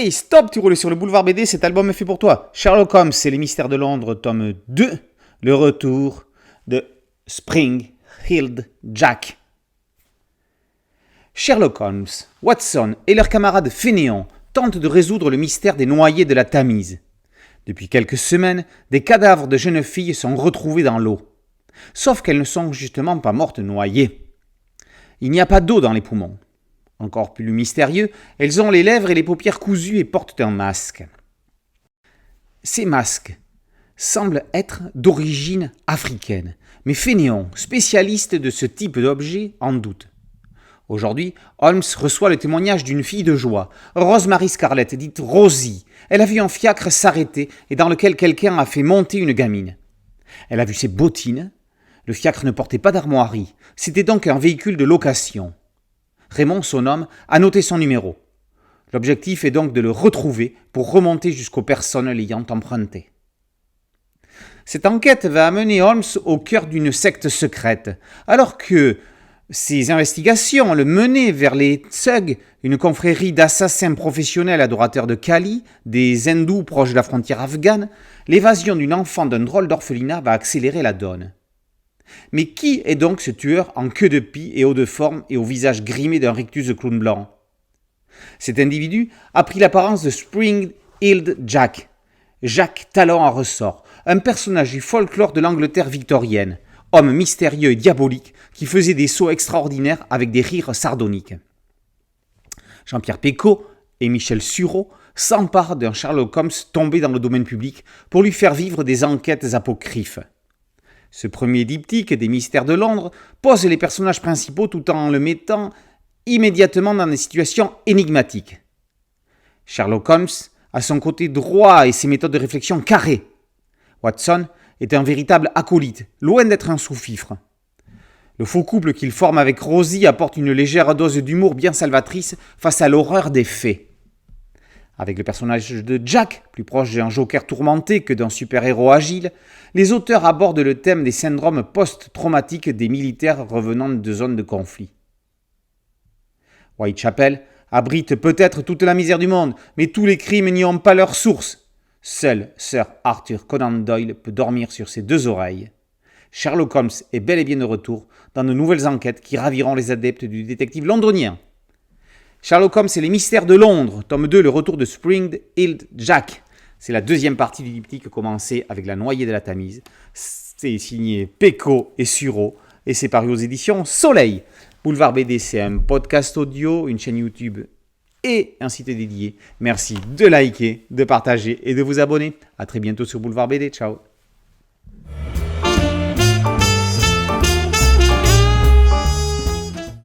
Hey, stop, tu roules sur le boulevard BD, cet album est fait pour toi. Sherlock Holmes et les mystères de Londres, tome 2, le retour de Spring-Heeled Jack. Sherlock Holmes, Watson et leurs camarades fainéants tentent de résoudre le mystère des noyés de la Tamise. Depuis quelques semaines, des cadavres de jeunes filles sont retrouvés dans l'eau. Sauf qu'elles ne sont justement pas mortes noyées. Il n'y a pas d'eau dans les poumons. Encore plus mystérieux, elles ont les lèvres et les paupières cousues et portent un masque. Ces masques semblent être d'origine africaine, mais Fénéon, spécialiste de ce type d'objet, en doute. Aujourd'hui, Holmes reçoit le témoignage d'une fille de joie, Rosemary Scarlett, dite Rosie. Elle a vu un fiacre s'arrêter et dans lequel quelqu'un a fait monter une gamine. Elle a vu ses bottines. Le fiacre ne portait pas d'armoirie. C'était donc un véhicule de location. Raymond, son homme, a noté son numéro. L'objectif est donc de le retrouver pour remonter jusqu'aux personnes l'ayant emprunté. Cette enquête va amener Holmes au cœur d'une secte secrète, alors que ses investigations le menaient vers les Thugs, une confrérie d'assassins professionnels adorateurs de Kali, des hindous proches de la frontière afghane. L'évasion d'une enfant d'un drôle d'orphelinat va accélérer la donne. Mais qui est donc ce tueur en queue de pie et haut de forme et au visage grimé d'un rictus de clown blanc? Cet individu a pris l'apparence de Spring-Heeled Jack, Jacques Talon en ressort, un personnage du folklore de l'Angleterre victorienne, homme mystérieux et diabolique qui faisait des sauts extraordinaires avec des rires sardoniques. Jean-Pierre Pecot et Michel Sureau s'emparent d'un Sherlock Holmes tombé dans le domaine public pour lui faire vivre des enquêtes apocryphes. Ce premier diptyque des mystères de Londres pose les personnages principaux tout en le mettant immédiatement dans des situations énigmatiques. Sherlock Holmes a son côté droit et ses méthodes de réflexion carrées. Watson est un véritable acolyte, loin d'être un sous-fifre. Le faux couple qu'il forme avec Rosie apporte une légère dose d'humour bien salvatrice face à l'horreur des faits. Avec le personnage de Jack, plus proche d'un joker tourmenté que d'un super-héros agile, les auteurs abordent le thème des syndromes post-traumatiques des militaires revenant de zones de conflit. Whitechapel abrite peut-être toute la misère du monde, mais tous les crimes n'y ont pas leur source. Seul Sir Arthur Conan Doyle peut dormir sur ses deux oreilles. Sherlock Holmes est bel et bien de retour dans de nouvelles enquêtes qui raviront les adeptes du détective londonien. Sherlock Holmes et les mystères de Londres, tome 2, le retour de Spring-Heeled Jack. C'est la deuxième partie du diptyque commencée avec la noyée de la Tamise. C'est signé Pecot et Sureau et c'est paru aux éditions Soleil. Boulevard BD, c'est un podcast audio, une chaîne YouTube et un site dédié. Merci de liker, de partager et de vous abonner. À très bientôt sur Boulevard BD. Ciao.